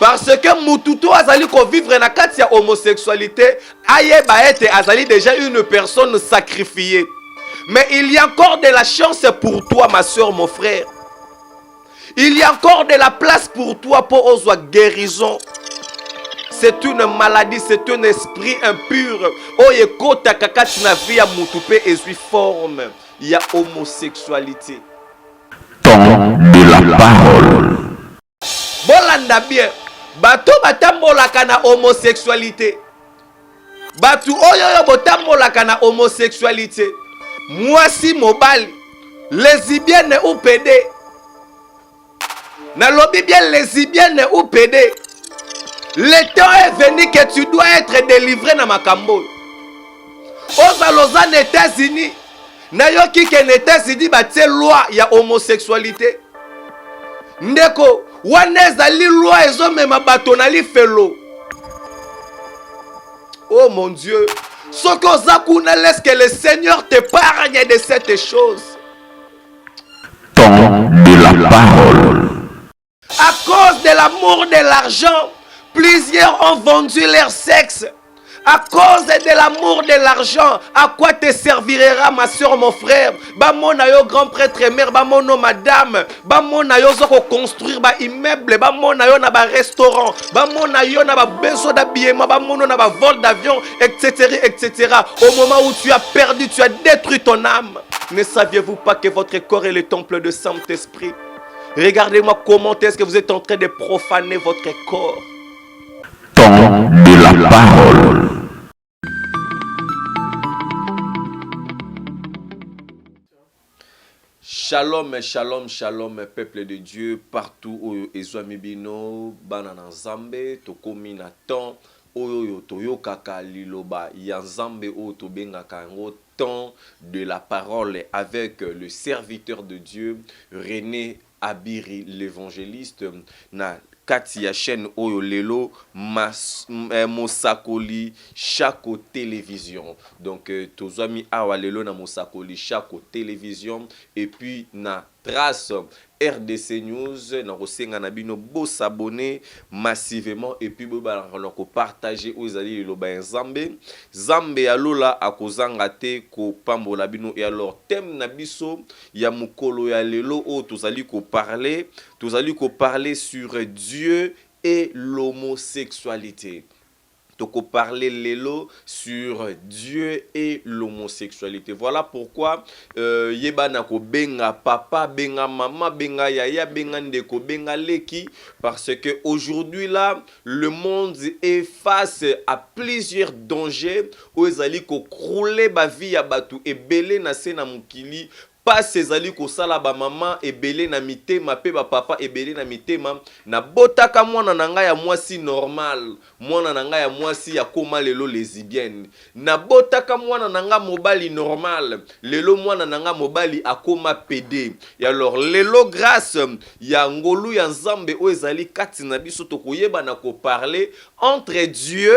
Parce que Mututo azali ko vivre na kati ya homosexualité, ayeba ete azali déjà une personne sacrifiée. Mais il y a encore de la chance pour toi, ma soeur, mon frère. Il y a encore de la place pour toi pour oser guérison. C'est une maladie, c'est un esprit impur. Oye kota kakati na vie ya mutupe et suis forme. Il y a homosexualité. Temps de la parole. Bolanda bien. Bato batambolaka na homosexualité. Batu oyo botambolaka na homosexualité. Mwasi mobali, lesbienne ou pédé. Nalobi bien lesbienne ou pédé. Le temps est venu que tu dois être délivré na makambo. Ozaloza aux États-Unis. Nayoki ke na États-Unis batie loi ya homosexualité. Ndeko, wana ezali loi ezomema bato na lifelo. Oh mon Dieu. Laisse que le Seigneur t'épargne de cette chose. Temps de la parole. À cause de l'amour de l'argent, plusieurs ont vendu leur sexe. À cause de l'amour de l'argent, à quoi te servira ma soeur, mon frère? Bamona yo grand prêtre mère, bamono madame, bamona yo zoko construire ba immeuble, bamona yo na ba restaurant, bamona yo na ba besoin d'habillement, bamono na ba vol d'avion, etc., etc. Au moment où tu as perdu, tu as détruit ton âme. Ne saviez-vous pas que votre corps est le temple de Saint-Esprit? Regardez-moi comment est-ce que vous êtes en train de profaner votre corps. Temps de la parole. Shalom, shalom, shalom, peuple de Dieu, partout où Ezwami Bino, Banana Zambe, Tokomi Natan, Oyo Toyo Kaka Liloba, Yanzambe O Tobenga Kango, temps de la parole avec le serviteur de Dieu, René Abiri, l'évangéliste, na Katia chaîne Oyo Lelo Mosakoli Chako télévision. Donc tous amis awa lelo na Mosakoli Chako télévision et puis na trace RDC News na kosenga na bino bo s'abonner massivement et puis bo ba ko partager aux alliés lo ba Nzambe Zambe alola akozanga te ko pambola bino et alors thème na biso ya mukolo ya lelo o tozali ko parler sur Dieu et l'homosexualité. Donc parler lelo sur Dieu et l'homosexualité. Voilà pourquoi yeba nako benga papa, benga mama, benga yaya, benga ndeko, benga leki, parce que aujourd'hui là le monde est face à plusieurs dangers où ezali ko crouler ba vie ya batu ebele na se na mukili. Pas ezali ko sala ba maman ebele na mitema pe ba papa ebele na mitema na botaka mwana na ngai ya mwasi normal, mwana na ngai ya mwasi ya koma lelo lesbienne, na botaka mwana na ngai mobali normal, lelo mwana na ngai mobali akoma PD. Et alors lelo grâce ya ngolu ya Nzambe o ezali kati na biso tokoyeba na ko parler entre Dieu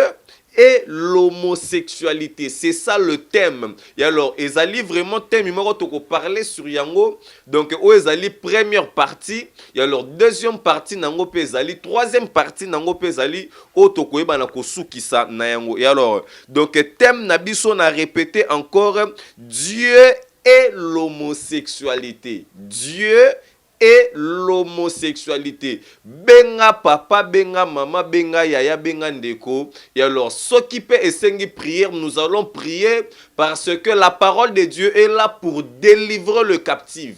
et l'homosexualité. C'est ça le thème. Et alors, ezali vraiment thème numéro toko parler sur yango. Donc, o ezali première partie. Et alors, deuxième partie nango pe ezali, troisième partie nango pe ezali o toko yeba na kosukisa na yango. Et alors, donc thème na biso na répété encore Dieu et l'homosexualité. Dieu et l'homosexualité. Benga papa, benga maman, benga yaya, benga ndeko. Et alors, ceux qui peuvent essayer prière, nous allons prier parce que la parole de Dieu est là pour délivrer le captif.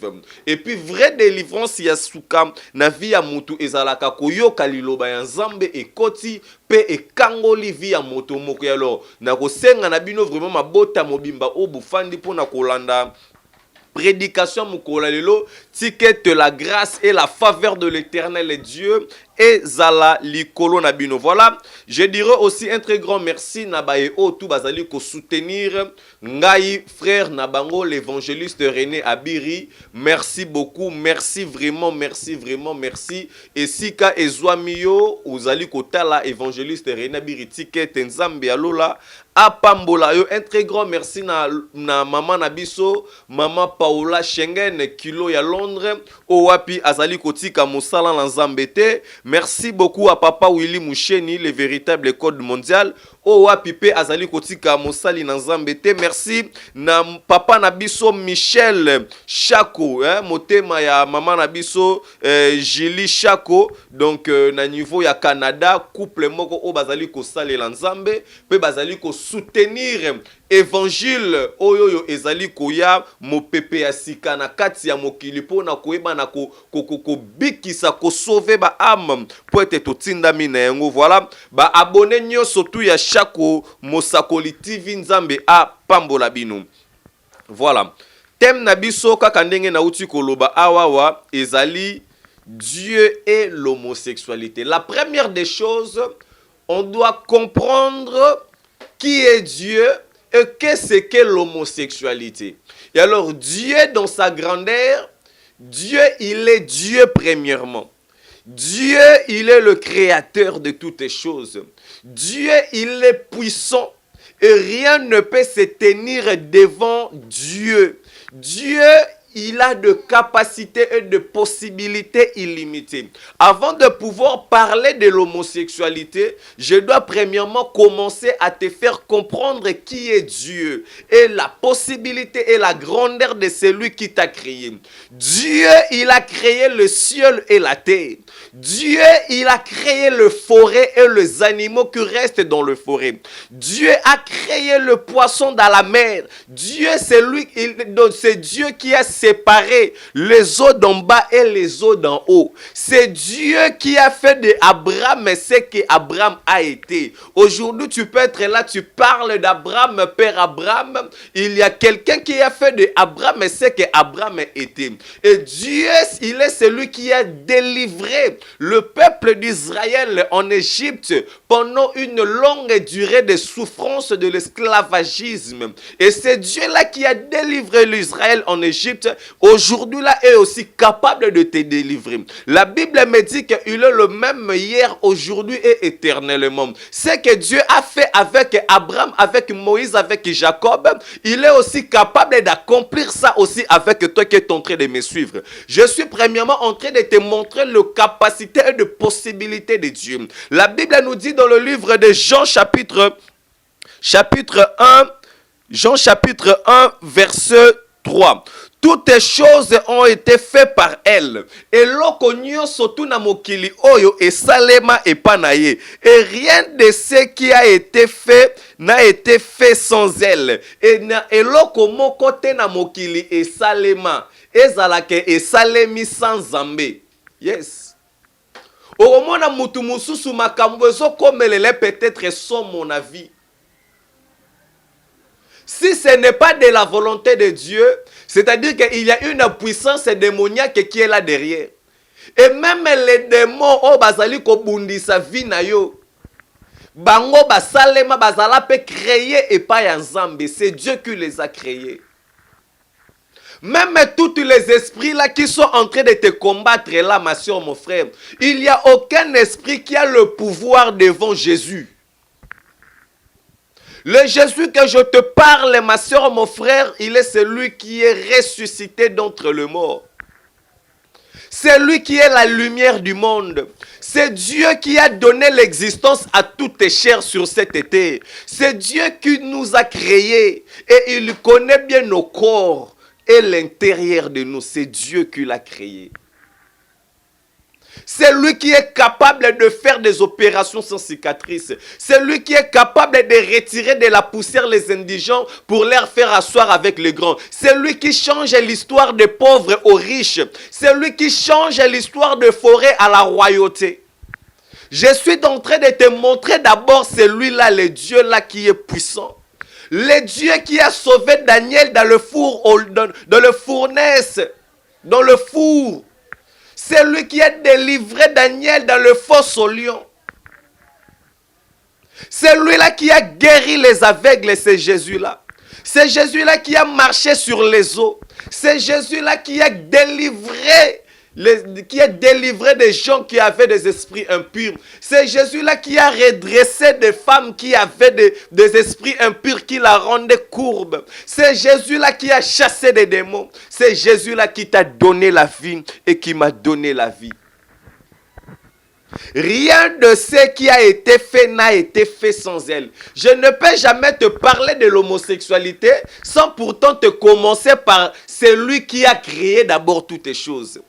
Et puis, vraie délivrance, yasuka, na vie ya mutu ezalaka koyoka liloba ya Nzambe et koti pe e kangoli vie ya moto moko. Et alors, na kosenga na bino vraiment mabota mobimba obufandi po na kolanda prédication mukola lelo ticket de la grâce et la faveur de l'Éternel et Dieu et zala likolo na bino. Voilà, je dirais aussi un très grand merci na bae o tout bazali ko soutenir ngai frère Nabango l'évangéliste René Abiri. Merci beaucoup, merci vraiment, merci vraiment, merci. Et sika ezwami yo uzali kotala évangéliste René Abiri ticket Nzambe alola apambola yo. Un très grand merci na maman Nabiso, maman Paola Schengen, kilo ya Londres, Owapi Azali Kotika Moussala Lanzambete. Merci beaucoup à papa Willy Moucheni, le véritable code mondial. Owapi Pe Azali Kotika Moussali Lanzambete. Merci na papa Nabiso Michel Chako, motema ya maman Nabiso Julie Chako. Donc na niveau ya Canada, couple moko o bazali ko sale Lanzambe, pe bazali ko soutenir évangile oyo ezali koya mopepe ya sika na kati ya mokili pona koyeba na ko bikisa ko sauver ba âme po ete totindami na yango. Voilà ba abonné nyonso tu ya Chako Mosakoli TV Nzambe a pambola bino. Voilà thème na biso kaka ndenge na uti koloba awawa ezali Dieu et l'homosexualité. La première des choses, on doit comprendre qui est Dieu et qu'est-ce qu'est l'homosexualité. Et alors, Dieu dans sa grandeur, Dieu, il est Dieu premièrement. Dieu, il est le créateur de toutes les choses. Dieu, il est puissant et rien ne peut se tenir devant Dieu. Dieu, il a de capacités et de possibilités illimitées. Avant de pouvoir parler de l'homosexualité, je dois premièrement commencer à te faire comprendre qui est Dieu et la possibilité et la grandeur de celui qui t'a créé. Dieu, il a créé le ciel et la terre. Dieu, il a créé le forêt et les animaux qui restent dans le forêt. Dieu a créé le poisson dans la mer. Dieu, c'est Dieu qui a séparé les eaux d'en bas et les eaux d'en haut. C'est Dieu qui a fait de Abraham ce qu'Abraham a été. Aujourd'hui, tu peux être là, tu parles d'Abraham, père Abraham. Il y a quelqu'un qui a fait de Abraham ce qu'Abraham était. Et Dieu, il est celui qui a délivré le peuple d'Israël en Égypte pendant une longue durée de souffrance de l'esclavagisme. Et c'est Dieu-là qui a délivré l'Israël en Égypte. Aujourd'hui, là, est aussi capable de te délivrer. La Bible me dit qu'il est le même hier, aujourd'hui et éternellement. Ce que Dieu a fait avec Abraham, avec Moïse, avec Jacob, il est aussi capable d'accomplir ça aussi avec toi qui es en train de me suivre. Je suis premièrement en train de te montrer les capacités et les possibilités de Dieu. La Bible nous dit dans le livre de Jean chapitre 1, Jean chapitre 1, verset 3. Toutes les choses ont été faites par elle. Et l'okonyo sotu na mokili oyo et salema et panaye. Et rien de ce qui a été fait n'a été fait sans elle. Et l'oko côté na mokili et salema. Ezalake et salemi sans zambe. Yes. Oromona mutu mususu makambo ezo komelele peut-être sans mon avis. Si ce n'est pas de la volonté de Dieu, c'est-à-dire qu'il y a une puissance démoniaque qui est là derrière. Et même les démons, oh bazali ko bundisa vie na yo. Bango basalema bazala peut créer et pas ensemble. C'est Dieu qui les a créés. Même tous les esprits là qui sont en train de te combattre là, ma soeur, mon frère, il n'y a aucun esprit qui a le pouvoir devant Jésus. Le Jésus que je te parle, ma soeur, mon frère, il est celui qui est ressuscité d'entre les morts. C'est lui qui est la lumière du monde. C'est Dieu qui a donné l'existence à toutes les chairs sur cette terre. C'est Dieu qui nous a créés et il connaît bien nos corps et l'intérieur de nous. C'est Dieu qui l'a créé. C'est lui qui est capable de faire des opérations sans cicatrices. C'est lui qui est capable de retirer de la poussière les indigents pour les faire asseoir avec les grands. C'est lui qui change l'histoire des pauvres aux riches. C'est lui qui change l'histoire de forêt à la royauté. Je suis en train de te montrer d'abord celui-là, le Dieu-là qui est puissant. Le Dieu qui a sauvé Daniel dans le four, dans le fournaise, dans le four. C'est lui qui a délivré Daniel dans le fosse au lion. C'est lui-là qui a guéri les aveugles, c'est Jésus-là. C'est Jésus-là qui a marché sur les eaux. C'est Jésus-là qui a délivré qui a délivré des gens qui avaient des esprits impurs. C'est Jésus-là qui a redressé des femmes qui avaient des esprits impurs, qui la rendaient courbe. C'est Jésus-là qui a chassé des démons. C'est Jésus-là qui t'a donné la vie et qui m'a donné la vie. Rien de ce qui a été fait n'a été fait sans elle. Je ne peux jamais te parler de l'homosexualité sans pourtant te commencer par celui qui a créé d'abord toutes les choses.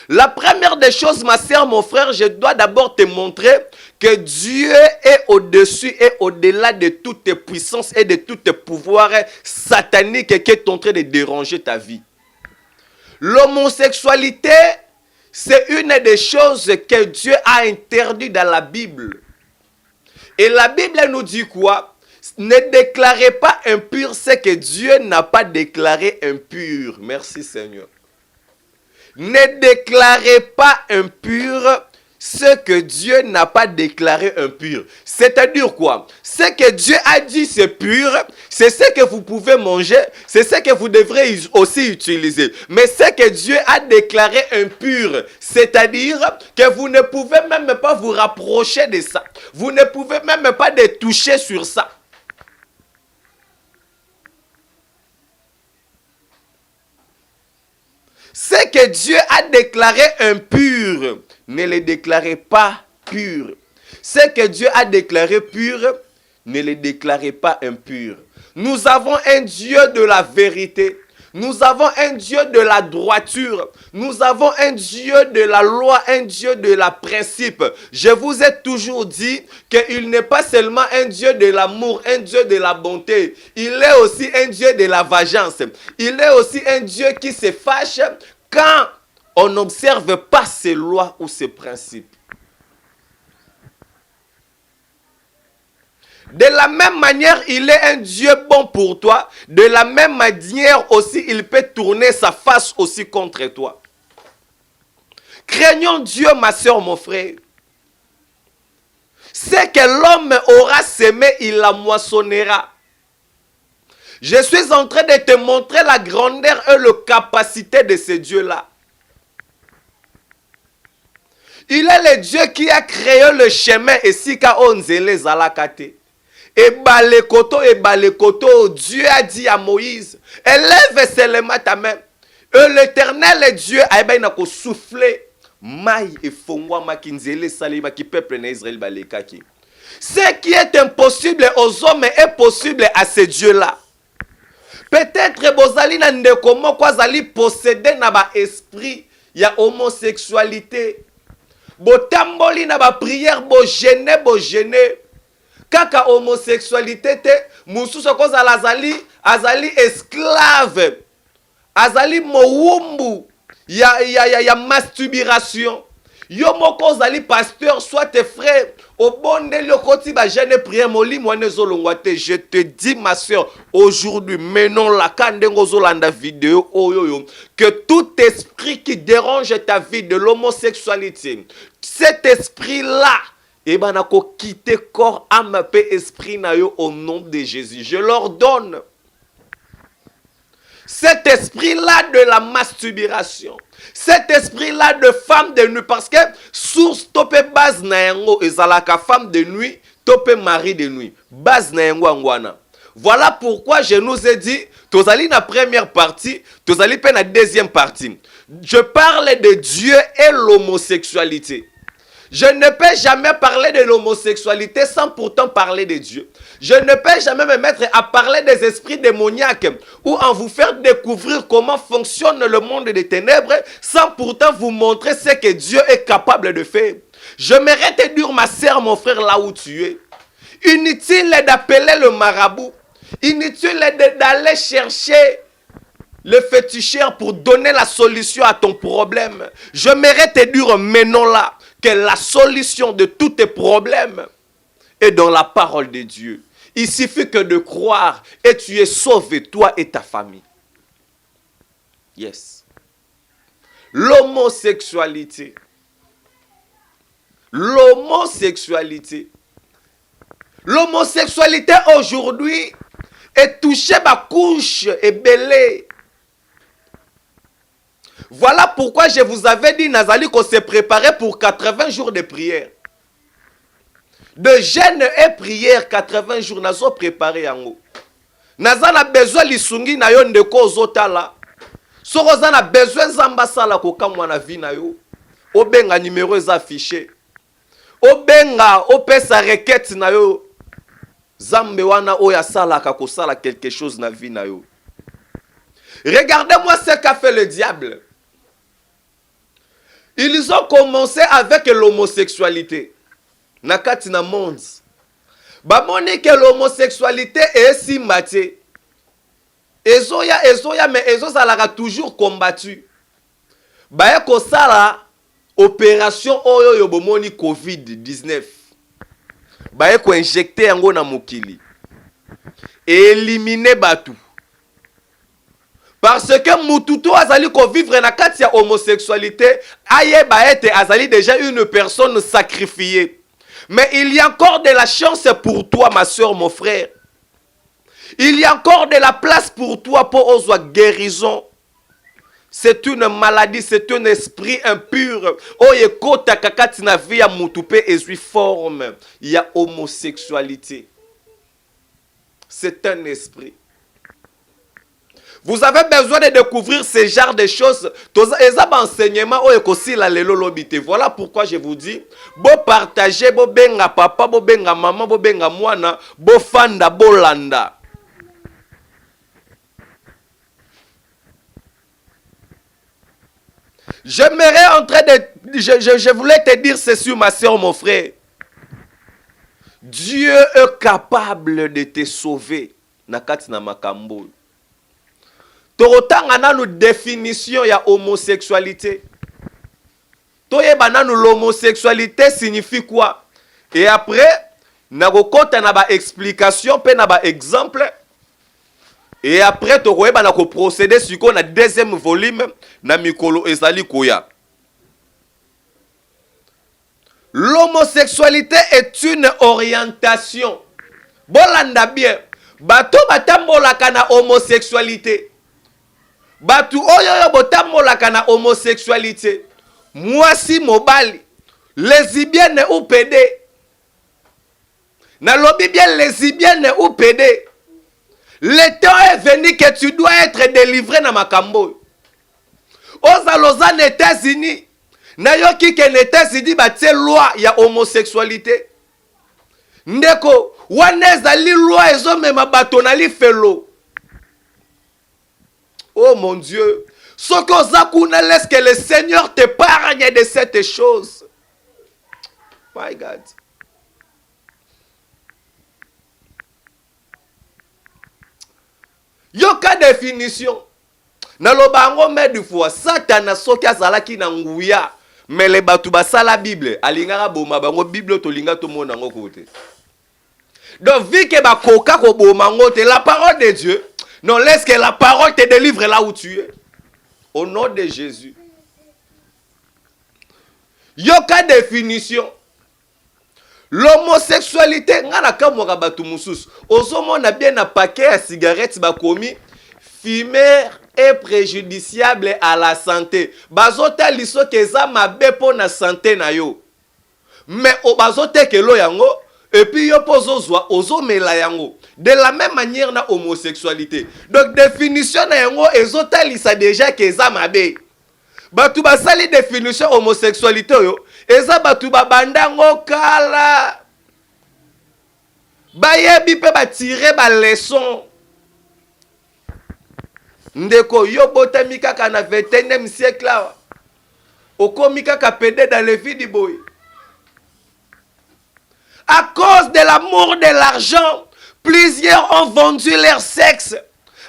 La première des choses, ma sœur, mon frère, je dois d'abord te montrer que Dieu est au-dessus et au-delà de toutes tes puissances et de tous tes pouvoirs sataniques qui est en train de déranger ta vie. L'homosexualité, c'est une des choses que Dieu a interdit dans la Bible. Et la Bible nous dit quoi? Ne déclarez pas impur ce que Dieu n'a pas déclaré impur. Merci Seigneur. Ne déclarez pas impur ce que Dieu n'a pas déclaré impur. C'est-à-dire quoi? Ce que Dieu a dit c'est pur, c'est ce que vous pouvez manger, c'est ce que vous devrez aussi utiliser. Mais ce que Dieu a déclaré impur, c'est-à-dire que vous ne pouvez même pas vous rapprocher de ça. Vous ne pouvez même pas toucher sur ça. Ce que Dieu a déclaré impur, ne le déclarez pas pur. Ce que Dieu a déclaré pur, ne le déclarez pas impur. Nous avons un Dieu de la vérité. Nous avons un Dieu de la droiture. Nous avons un Dieu de la loi, un Dieu de la principe. Je vous ai toujours dit qu'il n'est pas seulement un Dieu de l'amour, un Dieu de la bonté. Il est aussi un Dieu de la vengeance. Il est aussi un Dieu qui se fâche quand on n'observe pas ses lois ou ses principes. De la même manière, il est un Dieu bon pour toi. De la même manière aussi, il peut tourner sa face aussi contre toi. Craignons Dieu, ma soeur, mon frère. Ce que l'homme aura semé, il la moissonnera. Je suis en train de te montrer la grandeur et la capacité de ce Dieu-là. Il est le Dieu qui a créé le chemin et sika onzele zalakate. Et balekoto, Dieu a dit à Moïse, élève seulement ta main. Et l'Éternel Dieu a soufflé maï et fongwa makinzele salima qui peuple d'Israël balekaki. Ce qui est impossible aux hommes est possible à ce Dieu-là. Peut-être bozali na ndeko moko azali possédé na ba esprit ya homosexualité. Botamboli na ba prière bo gêner. Kaka homosexualité te mususu kozala azali esclave. Azali mowumbu ya masturbation. Yo moko ozali pasteur soit tes frères au bonde le koti ba jeune prière moli mwane zolongwate. Je te dis ma soeur aujourd'hui menons la kandengo zolanda vidéo oyoyo que tout esprit qui dérange ta vie de l'homosexualité, cet esprit là et ben a quitter corps âme paix esprit na yo au nom de Jésus. Je leur donne cet esprit-là de la masturbation, cet esprit-là de femme de nuit, parce que source topé base na yango ezalaka femme de nuit, topé mari de nuit, base na yango angwana. Voilà pourquoi je nous ai dit, tozali na première partie, tozali pe na deuxième partie. Je parle de Dieu et l'homosexualité. Je ne peux jamais parler de l'homosexualité sans pourtant parler de Dieu. Je ne peux jamais me mettre à parler des esprits démoniaques ou en vous faire découvrir comment fonctionne le monde des ténèbres sans pourtant vous montrer ce que Dieu est capable de faire. Je m'aimerais te dire, ma sœur, mon frère, là où tu es. Inutile d'appeler le marabout. Inutile d'aller chercher le féticheur pour donner la solution à ton problème. Je m'aimerais te dire maintenant là que la solution de tous tes problèmes est dans la parole de Dieu. Il suffit que de croire et tu es sauvé, toi et ta famille. Yes. L'homosexualité. L'homosexualité. L'homosexualité aujourd'hui est touchée par couche et belée. Voilà pourquoi je vous avais dit, Nazali, qu'on s'est préparé pour 80 jours de prière. De jeûne et prière, 80 jours, nazo préparé yango. Naza na besoin lisungi na yo ndeko ozotala. Soko za na besoin zamba sala kokamwa na vie na yo. Obenga numéro eza affiché. Obenga opesa requête na yo. Zambe wana oya sala kakosala quelque chose na vie na yo. Regardez-moi ce qu'a fait le diable. Ils ont commencé avec l'homosexualité. Nakati na monde. Bamoni que l'homosexualité est si maté. Ezoya, mais ezozalaka toujours combattu. Baye kosala opération oyo yo bomoni COVID-19. Baye ko injecter yango na mokili. Éliminer batu. Parce que mututo azali ko vivre na kati ya homosexualité, aye baete azali déjà une personne sacrifiée. Mais il y a encore de la chance pour toi, ma soeur, mon frère. Il y a encore de la place pour toi pour oser guérison. C'est une maladie, c'est un esprit impur. Oye kota kakati na vie ya mutupe ezui forme. Il y a homosexualité. C'est un esprit. Vous avez besoin de découvrir ce genre de choses. Voilà pourquoi je vous dis, bo partager, bo benga papa, bo benga maman, bo benga mwana, bo fanda, bo landa. J'aimerais entrer de... Je voulais te dire ceci, ma soeur, mon frère. Dieu est capable de te sauver. Nakati na makambo. Torotanga nanu définition ya homosexualité. Toyeba nanu l'homosexualité signifie quoi? Et après, nakokota na ba explication pe na ba exemple. Et après tokoyeba na ko procéder siko na deuxième volume na mikolo ezali koya. L'homosexualité est une orientation. Bolanda bien. Bato batambolaka na homosexualité. Batu oyo botambolaka na homosexualité. Mwasi mobali, lesbienne ou pédé. Na lobi bien lesbienne ou pédé. Le temps est venu que tu dois être délivré na makambo. Ozaloza na États-Unis. Na yoki ke na États-Unis batie loi ya homosexualité. Ndeko, wana ezali loi ezomema bato na li felo. Oh mon Dieu. Ce que laisse que le Seigneur t'épargne de cette chose. My God. Yoka définition. Nalobango me du fois. Satan soki azalaki na nguya. Mais les batu basala Bible. Alingara boma bango Bible tolinga to mona ngo kote. Donc vu que ba koka ko boma ngote la parole de Dieu. Non, laisse que la parole te délivre là où tu es. Au nom de Jésus. Yoka définition. L'homosexualité, ngana kamwaka batu mususu. Ozomona bien na paquet à cigarettes bakomi fumeur est préjudiciable à la santé. Bazota liso keza mabe po na santé na yo. Mais o bazote ke lo yango et puis yo pozozwa ozomela yango. De la même manière na homosexualité. Donc définition na yango ezota lisa déjà keza mabe. Batu basali définition homosexualité yo, eza batu babandango kala. Bayebi pe ba tirer ba leçon. Ndeko yo botami kaka na 21e siècle là. Okomi kaka pédé dans les vies du boy. À cause de l'amour de l'argent, plusieurs ont vendu leur sexe.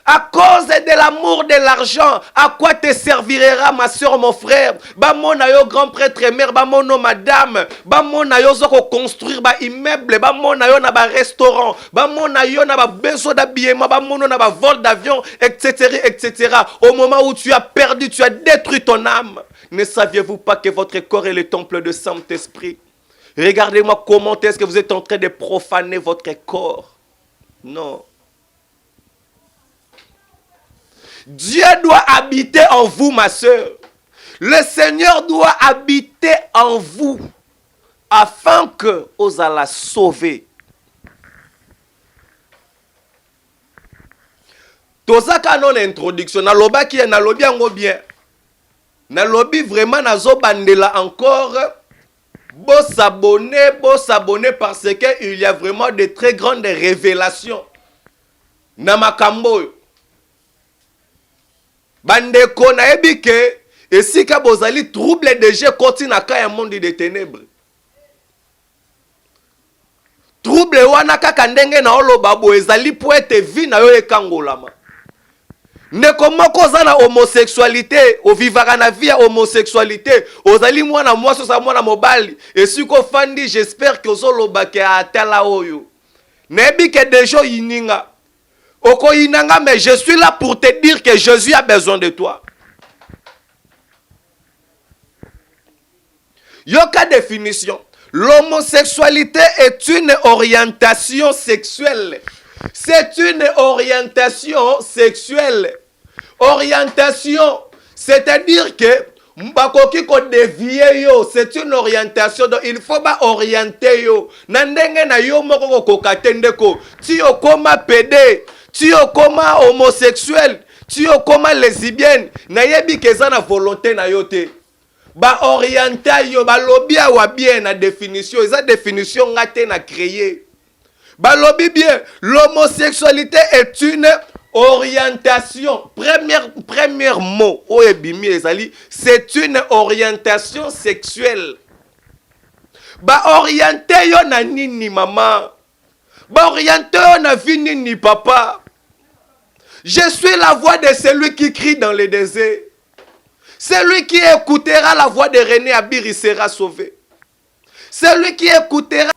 À cause de l'amour de l'argent, à quoi te servira ma soeur, mon frère? Bamona yo grand prêtre mère, bamono madame, bamona yo zoko construire ba immeuble, bamona yo na ba restaurant, bamona yo na ba besoin d'habillement, bamono na ba vol d'avion, etc., etc. Au moment où tu as perdu, tu as détruit ton âme. Ne saviez-vous pas que votre corps est le temple de Saint-Esprit? Regardez-moi comment est-ce que vous êtes en train de profaner votre corps. Non. Dieu doit habiter en vous, ma soeur. Le Seigneur doit habiter en vous afin que vous allez sauver. Tozaka non introduction. Nalobi yango bien. Nalobi vraiment nazo bandela encore. S'abonner parce que il y a vraiment de très grandes révélations. Namakambo. Bandeko na ebike. Et si ka bozali trouble de jeu continue na ka ya monde des ténèbres. Trouble wana kaka ndenge na oloba bo ezali po ete vi na yo ekangolama. Ndeko moko za na homosexualité, o vivaka na vie ya homosexualité, ozali mwana mwasi sa mwana mobali, et si ko fandi j'espère que ozoloba ke atala oyo. Nebi ke dejo yininga. Oko yinanga mais je suis là pour te dire que Jésus a besoin de toi. Yoka définition. L'homosexualité est une orientation sexuelle. C'est une orientation sexuelle. Orientation, c'est-à-dire que mbakoki ko dévier yo, c'est une orientation. Donc il faut pas orienter yo. Nandenge na yo moko ko katendeko. Ti yo koma pédé, ti yo koma homosexuel, ti yo koma lesbienne, na yebi keza na volonté na yo te. Ba orienter yo, ba lobi awa bien na définition, eza définition ngate na créer. Ba lobi bien, l'homosexualité est une orientation. Premier mot, oebimi ezali, c'est une orientation sexuelle. Ba orienter yo na nini maman? Ba orienter yo na vie nini papa? Je suis la voix de celui qui crie dans le désert. Celui qui écoutera la voix de René Abiri sera sauvé. Celui qui écoutera...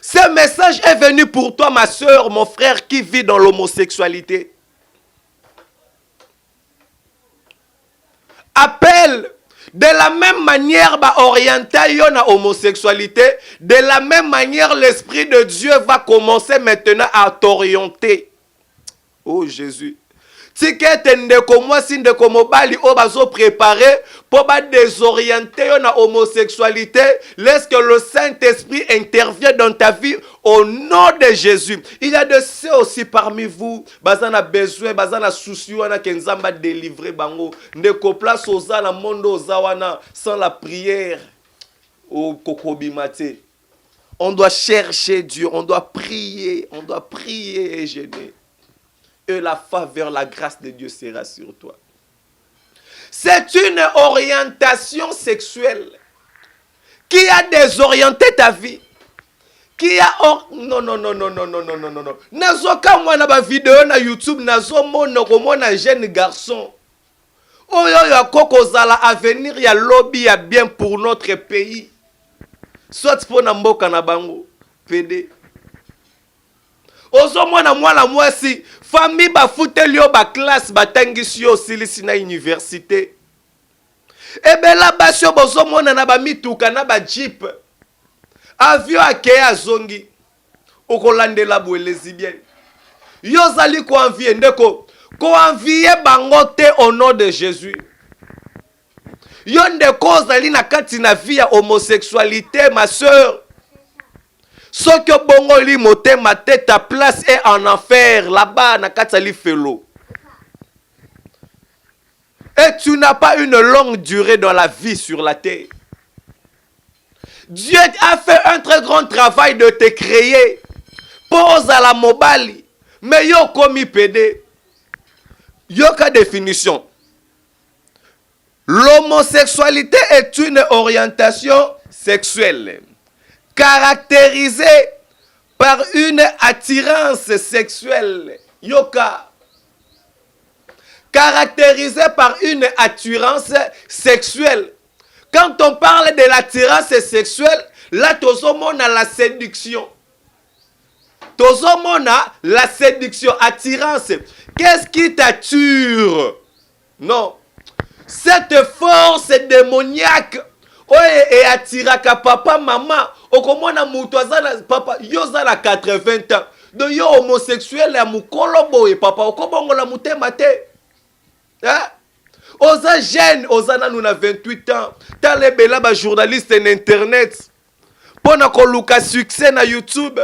Ce message est venu pour toi, ma soeur, mon frère, qui vit dans l'homosexualité. Appelle. De la même manière, orienter la homosexualité. De la même manière, l'Esprit de Dieu va commencer maintenant à t'orienter. Oh Jésus. Si quelqu'un ndeko mwasi ndeko mobali o bazo préparé pour désorienter la homosexualité, laisse que le Saint-Esprit intervienne dans ta vie au nom de Jésus. Il y a de ceux aussi parmi vous, bazana besoin, bazana souci wana kenzamba délivrer bango. Ndeko place oza na mondo ozawana sans la prière au kokobimate. On doit chercher Dieu, on doit prier et jeûner. Et la faveur, la grâce de Dieu sera sur toi. C'est une orientation sexuelle qui a désorienté ta vie. Qui a... Non. Nazoka mwana ba vidéo na YouTube, nazo mono komona jeune garçon. Oyo ya koko zala avenir ya lobby ya bien pour notre pays. Soit pour na mboka na bango. PD. Ozo mwana mwasi famille ba futeli yo ba classe batangisi yo silisi na université. Ebe la basio bozo mwana na ba mituka na ba jeep. Avion akeya zongi. Okolandela bo lesbienne. Yo zali ko envier ndeko. Ko envier bango te au nom de Jésus. Yo ndeko zali na kati na vie ya homosexualité ma sœur. Ce que bongo li motema te, ta place est en enfer, là-bas, na katali felo. Et tu n'as pas une longue durée dans la vie sur la terre. Dieu a fait un très grand travail de te créer. Pose à la mobali. Mais yo komi pédé. Yo ka définition. L'homosexualité est une orientation sexuelle caractérisée par une attirance sexuelle. Yoka. Caractérisée par une attirance sexuelle. Quand on parle de l'attirance sexuelle, là, on a la séduction. On a la séduction, attirance. Qu'est-ce qui t'attire? Non. Cette force démoniaque. Oye et attiraka papa maman okomona mutu azana papa yo zala 80 ans de yo homosexuel ya mukolo boye papa okobongola mutema te hein Oza jeune, oza nanu na 28 ans. Tale bela ba journaliste en internet. Pona koluka succès na YouTube.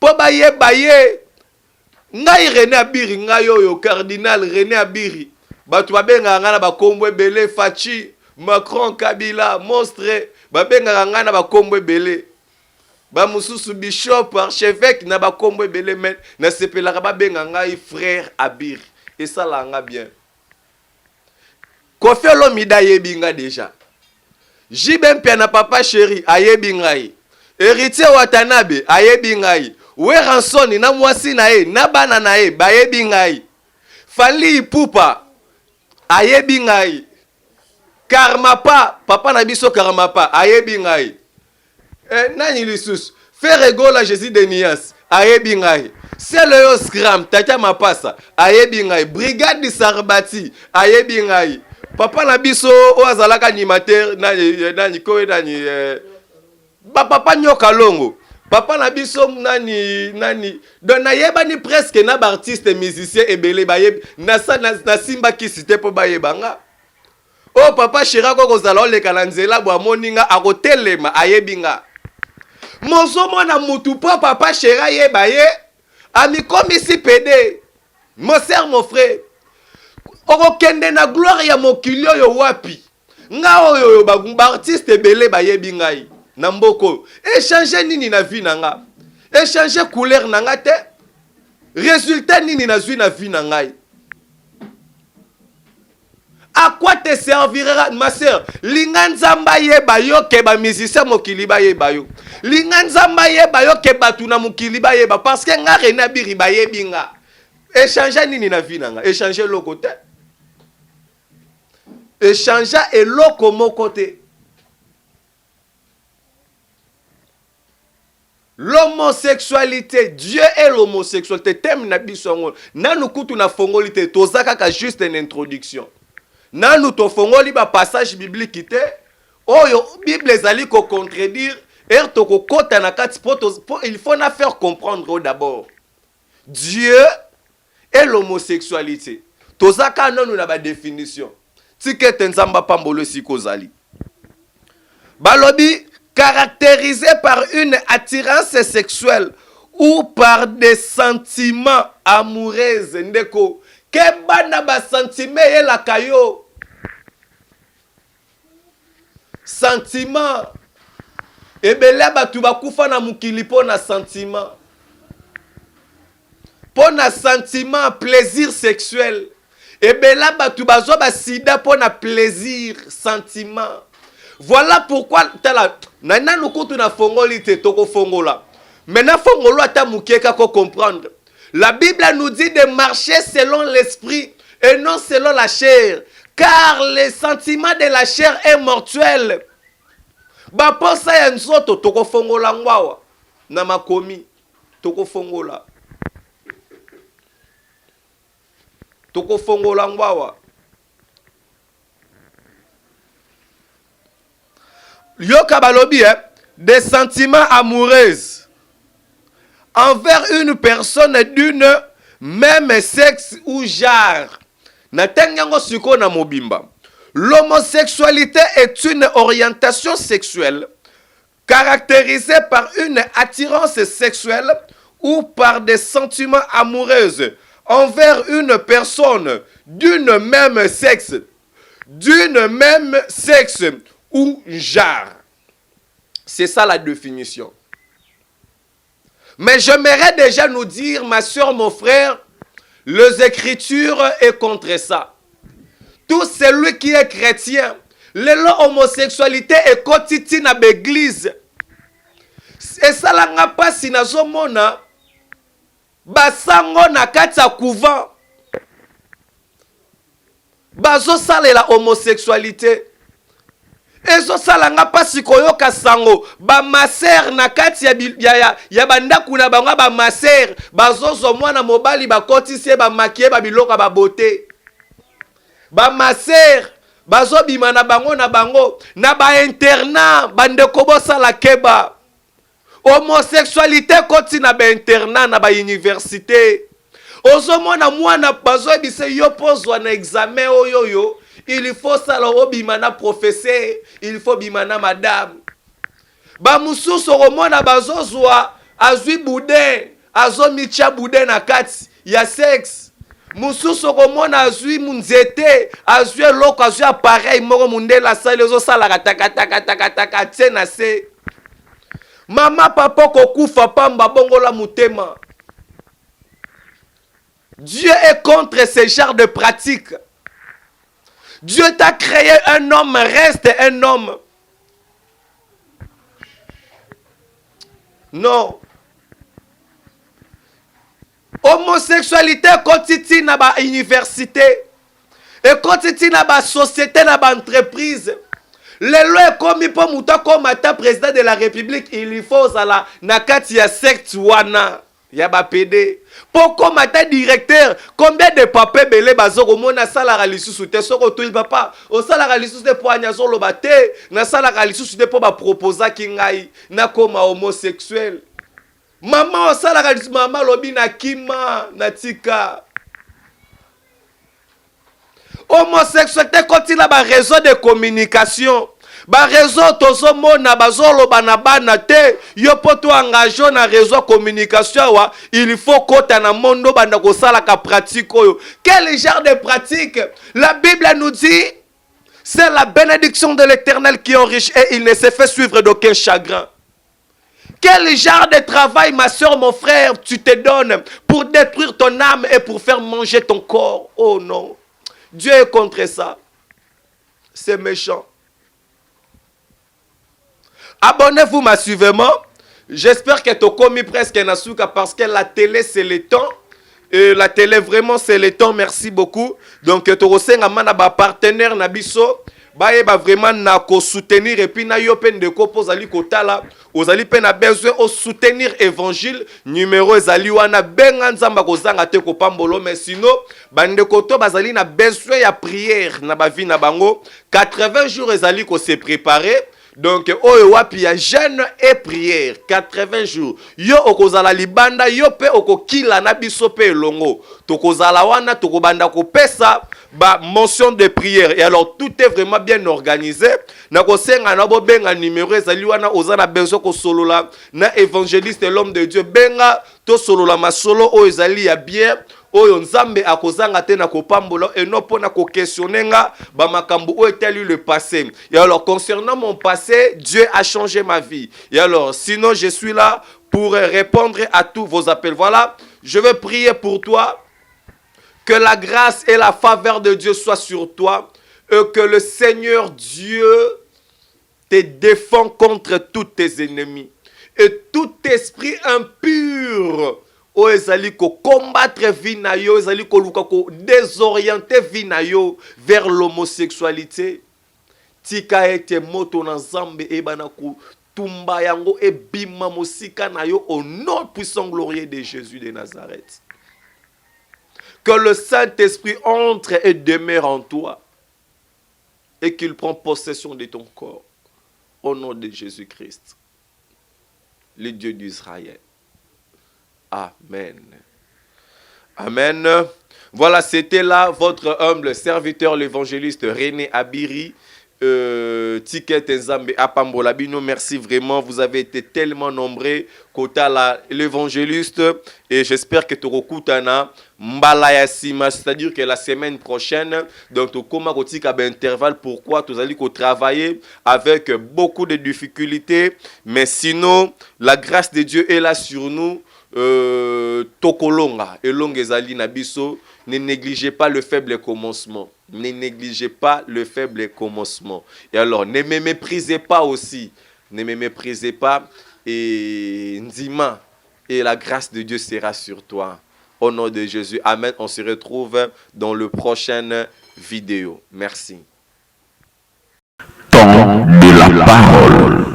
Po baye baye. Ngai René Abiri, ngai oyo cardinal René Abiri. Batu babenga ngana ba kombo ebele Fachi, Macron, Kabila, Monstre, babenga ngana ba kombo ebele. Ba mususu bishop, archevêque na ba kombo ebele men na sepelaka babenga ngai frère Abiri. Et ça là nga bien. Kofi Olomide ayebi nga déjà. Jibem pia na papa chéri ayebi ngai. Héritier Watanabe ayebi ngai. Weranson na mwasi na ye na bana na ye bayebi ngai. Fali Ipupa ayebi ngai. Karmapa papa na biso Karmapa ayebi ngai. Nani lisusu Ferregola Jésus de Nias ayebi ngai. Seleyo Scram Tata Mapasa ayebi ngai. Brigade Sarbati ayebi ngai. Papa na biso o azalaka animateur nani koe nani ba papa nyoka longo. Papa na biso nani don nayeba ni presque na ba artiste musicien ebele bayebi na simba kisite po bayebanga. Oh papa Chirako kozala oleka na nzela bwa moninga akotelema ayebi nga. Mozo mona mutu po papa Chira yeba ye ami comme ici pédé. Mon sœur mon frère. Okokende na gloire ya mokili oyo wapi. Nga oyo ba artiste ebele bayebi ngai. Na mboko échanger nini na vie nanga, échanger couleur nanga te, résultat nini na zui na vie nangai. À quoi te servira ma sœur? Linga nzamba yeba yo ke ba musicien mokili ba yeba yo. Linga nzamba yeba yo ke batu na mokili ba yeba parce que nga René Abiri ba yebi nga. Échanger nini na vie nanga, échanger loko te. Échanger et loko moko te. L'homosexualité, Dieu est l'homosexualité. Thème na biso nanu kutu na fongolité tozaka ka juste une introduction. Nanu to fongoli ba passage biblique te. Oyo Bible ezali ko contredire er to ko kota na kati il faut na faire comprendre d'abord. Dieu est l'homosexualité. Tozaka nanu na ba définition. Tikete nzamba pambolo sikozali. Balobi caractérisé par une attirance sexuelle ou par des sentiments amoureux ndeko kebana ba sentiment yela kayo sentiment ebele batu bakufa na mukili pona sentiment plaisir sexuel ebele batu bazo ba sida pona plaisir sentiment. Voilà pourquoi nana nukutu na fongoli te toko fongola. Maintenant fongolo ata mukieka ko comprendre. La Bible nous dit de marcher selon l'esprit et non selon la chair, car les sentiments de la chair est mortuel. Ba posa ya nzoto toko fongola ngwawa na makomi toko fongola. Toko fongola ngwawa. Yoka balobi des sentiments amoureux envers une personne d'une même sexe ou genre. Natengango suko na mobimba. L'homosexualité est une orientation sexuelle caractérisée par une attirance sexuelle ou par des sentiments amoureux envers une personne d'une même sexe ou genre. C'est ça la définition. Mais j'aimerais déjà nous dire, ma soeur, mon frère, les Écritures est contre ça. Tout celui qui est chrétien, l'homosexualité est quotidienne à l'église. Et ça n'a pas si nazomona basango na kati ya couvent. Bazo sale la homosexualité. Ezo salanga pasi koyoka sango ba maser na kati ya bandaku na bango ba maser bazozo mwana mobali ba kotisi ba makie ba biloka ba beauté ba maser bazo bima na bango na ba internat bandeko bosala keba homosexualité koti na ba internat na ba université ozo mwana bazo bise yo pozwa na examen oyoyo Il faut ça le bimana professeur, il faut bimana madame. Ba mususu romona bazozwa azwi boudin, azo micha boudin na kati ya sexe. Mususu romona azwi munzete, azwi loko, azwi appareil moko mundela sala zo sala taka tena se. Mama papa kokufa pamba bongola mutema. Dieu est contre ce genre de pratique. Dieu t'a créé un homme, reste un homme. Non. Homosexualité continue dans ba université. Et continue dans ba société, dans ba entreprise. Les lois comme pour muta comme ata président de la République, il faut ça là nakati ya secte wana. Ya ba PD. Pourquoi mata directeur, combien de papiers belé bazoko mona salara lisusu te soko to il papa, o salara lisusu te po anyazo lo bate, na salara lisusu te po ba proposa kingai na koma homosexuel. Maman o salara lisusu mama lobi na kima na tika. Homosexualité continue ba réseau de communication. Ba réseau tozo mona bazolo bana bana te yo poto engagé na réseau communication wa il faut kota na mondo banda ko sala ka pratique oyo. Quel genre de pratique? La Bible nous dit c'est la bénédiction de l'Éternel qui enrichit et il ne se fait suivre d'aucun chagrin. Quel genre de travail, ma soeur, mon frère, tu te donnes pour détruire ton âme et pour faire manger ton corps? Oh non, Dieu est contre ça. C'est méchant. Abonnez-vous massivement. J'espère que tu as commis presque un asuka parce que la télé c'est le temps. Et la télé vraiment c'est le temps. Merci beaucoup. Donc tu as un partenaire Nabiso. Ba vraiment na ko soutenir et puis na yo pen de ko pozali kotala ozali pe na besoin au soutenir évangile numéro ezali wana benga nzamba kozanga te ko pambolo mais sinon bande koto bazali na besoin ya prière na ba vie na bango 80 jours ezali ko se préparer. Donc, oyo wapi ya jeûne et prière 80 jours. Yo okozala libanda yo pe okokila na biso pe longo. Tokozala wana tokobanda ko pesa ba mention de prière. Et alors tout est vraiment bien organisé. Na kosenga na bo benga numéro ezali wana ozana besoin ko solola na évangéliste l'homme de Dieu benga to solola masolo o ezali ya bien. Oyo nzambe akozanga te na kopambola et non pona ko questionner nga ba makambu o etali le passé. Et alors concernant mon passé, Dieu a changé ma vie. Et alors sinon je suis là pour répondre à tous vos appels. Voilà, je veux prier pour toi que la grâce et la faveur de Dieu soient sur toi et que le Seigneur Dieu te défend contre tous tes ennemis et tout esprit impur. O ezali ko combattre vie na yo, ezali ko luka ko désorienter vie na yo vers l'homosexualité. Tika ete moto na nzambe e bana ko tumba yango e bima mosika na yo au nom puissant glorieux de Jésus de Nazareth. Que le Saint-Esprit entre et demeure en toi et qu'il prend possession de ton corps au nom de Jésus-Christ, le Dieu d'Israël. Amen. Amen. Voilà, c'était là votre humble serviteur, l'évangéliste René Abiri. Ticket Nzambe Apambolabino, merci vraiment. Vous avez été tellement nombreux. Kota l'évangéliste. Et j'espère que tu rekutana Mbalaya Sima, c'est-à-dire que la semaine prochaine, donc tu commences à intervalle. Pourquoi tu allais travailler avec beaucoup de difficultés. Mais sinon, la grâce de Dieu est là sur nous. Tokolonga et longezali nabiso, ne négligez pas le faible commencement. Ne négligez pas le faible commencement. Et alors, ne me méprisez pas aussi. Ne me méprisez pas. Et Nzima, et la grâce de Dieu sera sur toi. Au nom de Jésus. Amen. On se retrouve dans le prochaine vidéo. Merci. Temps de la parole.